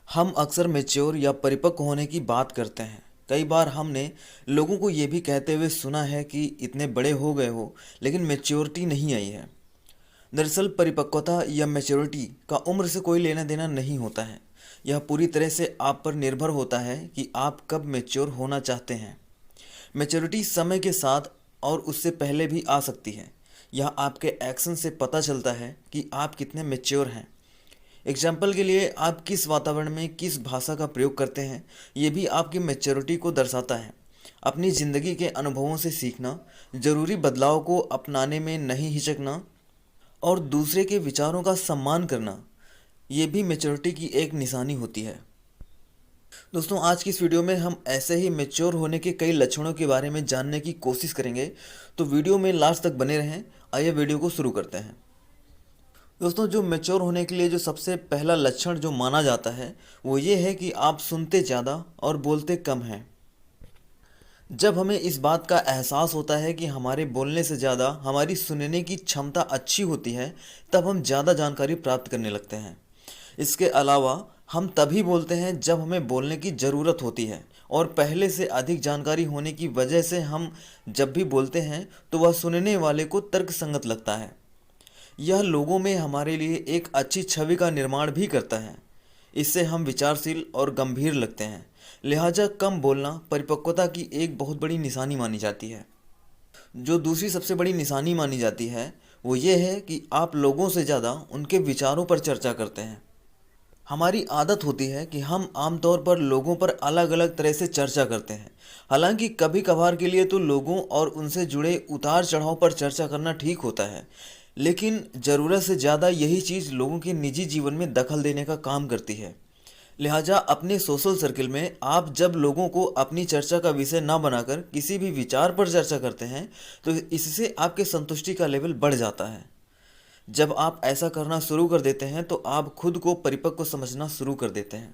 हम अक्सर मैच्योर या परिपक्व होने की बात करते हैं। कई बार हमने लोगों को ये भी कहते हुए सुना है कि इतने बड़े हो गए हो, लेकिन मैच्योरिटी नहीं आई है। दरअसल परिपक्वता या मैच्योरिटी का उम्र से कोई लेना देना नहीं होता है। यह पूरी तरह से आप पर निर्भर होता है कि आप कब मैच्योर होना चाहते हैं। मैच्योरिटी समय के साथ और उससे पहले भी आ सकती है। यह आपके एक्शन से पता चलता है कि आप कितने मैच्योर हैं। एग्जाम्पल के लिए आप किस वातावरण में किस भाषा का प्रयोग करते हैं, ये भी आपकी मैच्योरिटी को दर्शाता है। अपनी ज़िंदगी के अनुभवों से सीखना, ज़रूरी बदलाव को अपनाने में नहीं हिचकना और दूसरे के विचारों का सम्मान करना, ये भी मैच्योरिटी की एक निशानी होती है। दोस्तों, आज की इस वीडियो में हम ऐसे ही मैच्योर होने के कई लक्षणों के बारे में जानने की कोशिश करेंगे, तो वीडियो में लास्ट तक बने रहें। आइए वीडियो को शुरू करते हैं। दोस्तों, जो मैच्योर होने के लिए जो सबसे पहला लक्षण जो माना जाता है वो ये है कि आप सुनते ज़्यादा और बोलते कम हैं। जब हमें इस बात का एहसास होता है कि हमारे बोलने से ज़्यादा हमारी सुनने की क्षमता अच्छी होती है, तब हम ज़्यादा जानकारी प्राप्त करने लगते हैं। इसके अलावा हम तभी बोलते हैं जब हमें बोलने की ज़रूरत होती है, और पहले से अधिक जानकारी होने की वजह से हम जब भी बोलते हैं तो वह सुनने वाले को तर्कसंगत लगता है। यह लोगों में हमारे लिए एक अच्छी छवि का निर्माण भी करता है। इससे हम विचारशील और गंभीर लगते हैं। लिहाजा कम बोलना परिपक्वता की एक बहुत बड़ी निशानी मानी जाती है। जो दूसरी सबसे बड़ी निशानी मानी जाती है वो ये है कि आप लोगों से ज़्यादा उनके विचारों पर चर्चा करते हैं। हमारी आदत होती है कि हम आमतौर पर लोगों पर अलग अलग तरह से चर्चा करते हैं। हालांकि कभी कभार के लिए तो लोगों और उनसे जुड़े उतार चढ़ाव पर चर्चा करना ठीक होता है, लेकिन ज़रूरत से ज़्यादा यही चीज़ लोगों के निजी जीवन में दखल देने का काम करती है। लिहाजा अपने सोशल सर्किल में आप जब लोगों को अपनी चर्चा का विषय ना बनाकर किसी भी विचार पर चर्चा करते हैं, तो इससे आपके संतुष्टि का लेवल बढ़ जाता है। जब आप ऐसा करना शुरू कर देते हैं तो आप खुद को परिपक्व समझना शुरू कर देते हैं।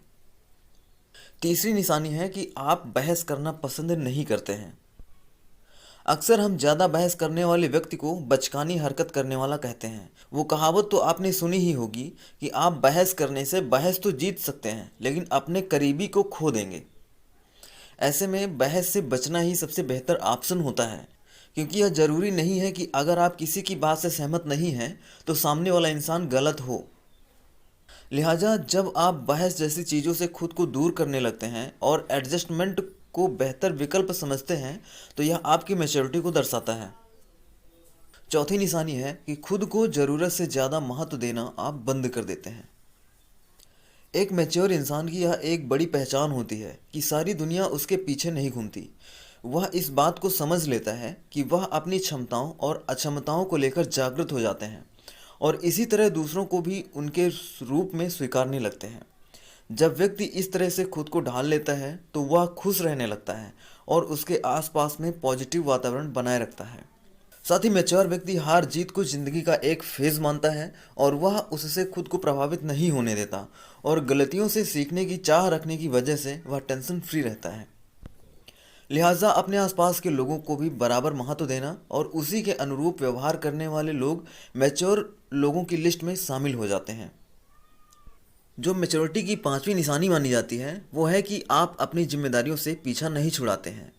तीसरी निशानी है कि आप बहस करना पसंद नहीं करते हैं। अक्सर हम ज़्यादा बहस करने वाले व्यक्ति को बचकानी हरकत करने वाला कहते हैं। वो कहावत तो आपने सुनी ही होगी कि आप बहस करने से बहस तो जीत सकते हैं, लेकिन अपने करीबी को खो देंगे। ऐसे में बहस से बचना ही सबसे बेहतर ऑप्शन होता है, क्योंकि यह ज़रूरी नहीं है कि अगर आप किसी की बात से सहमत नहीं हैं तो सामने वाला इंसान गलत हो। लिहाजा जब आप बहस जैसी चीज़ों से खुद को दूर करने लगते हैं और एडजस्टमेंट को बेहतर विकल्प समझते हैं, तो यह आपकी मैच्योरिटी को दर्शाता है। चौथी निशानी है कि खुद को ज़रूरत से ज़्यादा महत्व देना आप बंद कर देते हैं। एक मैच्योर इंसान की यह एक बड़ी पहचान होती है कि सारी दुनिया उसके पीछे नहीं घूमती। वह इस बात को समझ लेता है कि वह अपनी क्षमताओं और अक्षमताओं को लेकर जागृत हो जाते हैं, और इसी तरह दूसरों को भी उनके रूप में स्वीकारने लगते हैं। जब व्यक्ति इस तरह से खुद को ढाल लेता है तो वह खुश रहने लगता है और उसके आसपास में पॉजिटिव वातावरण बनाए रखता है। साथ ही मैच्योर व्यक्ति हार जीत को जिंदगी का एक फेज मानता है और वह उससे खुद को प्रभावित नहीं होने देता, और गलतियों से सीखने की चाह रखने की वजह से वह टेंशन फ्री रहता है। लिहाजा अपने आसपास के लोगों को भी बराबर महत्व देना और उसी के अनुरूप व्यवहार करने वाले लोग मैच्योर लोगों की लिस्ट में शामिल हो जाते हैं। जो मैच्योरिटी की पांचवी निशानी मानी जाती है वो है कि आप अपनी जिम्मेदारियों से पीछा नहीं छुड़ाते हैं।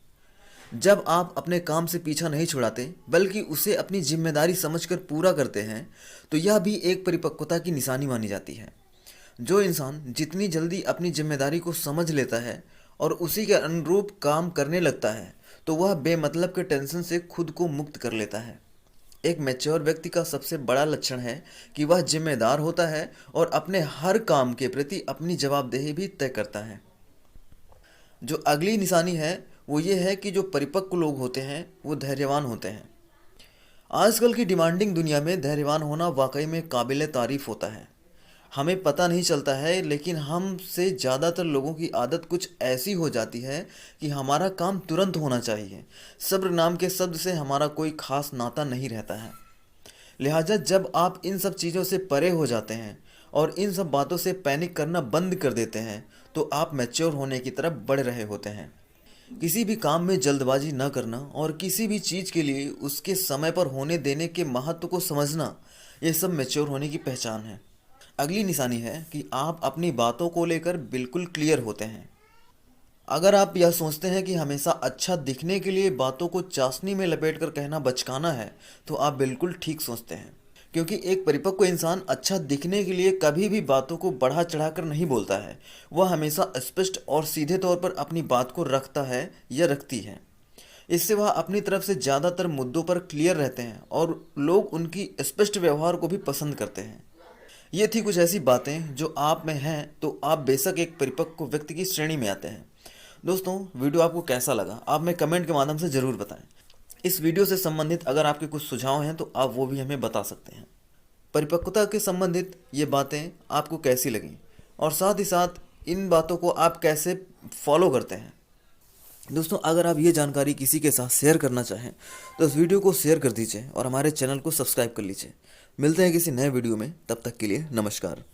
जब आप अपने काम से पीछा नहीं छुड़ाते बल्कि उसे अपनी जिम्मेदारी समझकर पूरा करते हैं, तो यह भी एक परिपक्वता की निशानी मानी जाती है। जो इंसान जितनी जल्दी अपनी जिम्मेदारी को समझ लेता है और उसी के अनुरूप काम करने लगता है, तो वह बेमतलब के टेंशन से खुद को मुक्त कर लेता है। एक मैच्योर व्यक्ति का सबसे बड़ा लक्षण है कि वह जिम्मेदार होता है और अपने हर काम के प्रति अपनी जवाबदेही भी तय करता है। जो अगली निशानी है वो ये है कि जो परिपक्व लोग होते हैं वो धैर्यवान होते हैं। आजकल की डिमांडिंग दुनिया में धैर्यवान होना वाकई में काबिल तारीफ होता है। हमें पता नहीं चलता है, लेकिन हमसे ज़्यादातर लोगों की आदत कुछ ऐसी हो जाती है कि हमारा काम तुरंत होना चाहिए। सब्र नाम के शब्द से हमारा कोई खास नाता नहीं रहता है। लिहाजा जब आप इन सब चीज़ों से परे हो जाते हैं और इन सब बातों से पैनिक करना बंद कर देते हैं, तो आप मैच्योर होने की तरफ बढ़ रहे होते हैं। किसी भी काम में जल्दबाजी न करना और किसी भी चीज़ के लिए उसके समय पर होने देने के महत्व को समझना, ये सब मैच्योर होने की पहचान है। अगली निशानी है कि आप अपनी बातों को लेकर बिल्कुल क्लियर होते हैं। अगर आप यह सोचते हैं कि हमेशा अच्छा दिखने के लिए बातों को चाशनी में लपेटकर कहना बचकाना है, तो आप बिल्कुल ठीक सोचते हैं। क्योंकि एक परिपक्व इंसान अच्छा दिखने के लिए कभी भी बातों को बढ़ा चढ़ाकर नहीं बोलता है। वह हमेशा स्पष्ट और सीधे तौर पर अपनी बात को रखता है या रखती है। इससे वह अपनी तरफ से ज़्यादातर मुद्दों पर क्लियर रहते हैं और लोग उनकी स्पष्ट व्यवहार को भी पसंद करते हैं। ये थी कुछ ऐसी बातें जो आप में हैं, तो आप बेशक एक परिपक्व व्यक्ति की श्रेणी में आते हैं। दोस्तों, वीडियो आपको कैसा लगा आप में कमेंट के माध्यम से ज़रूर बताएं। इस वीडियो से संबंधित अगर आपके कुछ सुझाव हैं तो आप वो भी हमें बता सकते हैं। परिपक्वता के संबंधित ये बातें आपको कैसी लगीं, और साथ ही साथ इन बातों को आप कैसे फॉलो करते हैं। दोस्तों, अगर आप ये जानकारी किसी के साथ शेयर करना चाहें तो इस वीडियो को शेयर कर दीजिए और हमारे चैनल को सब्सक्राइब कर लीजिए। मिलते हैं किसी नए वीडियो में, तब तक के लिए नमस्कार।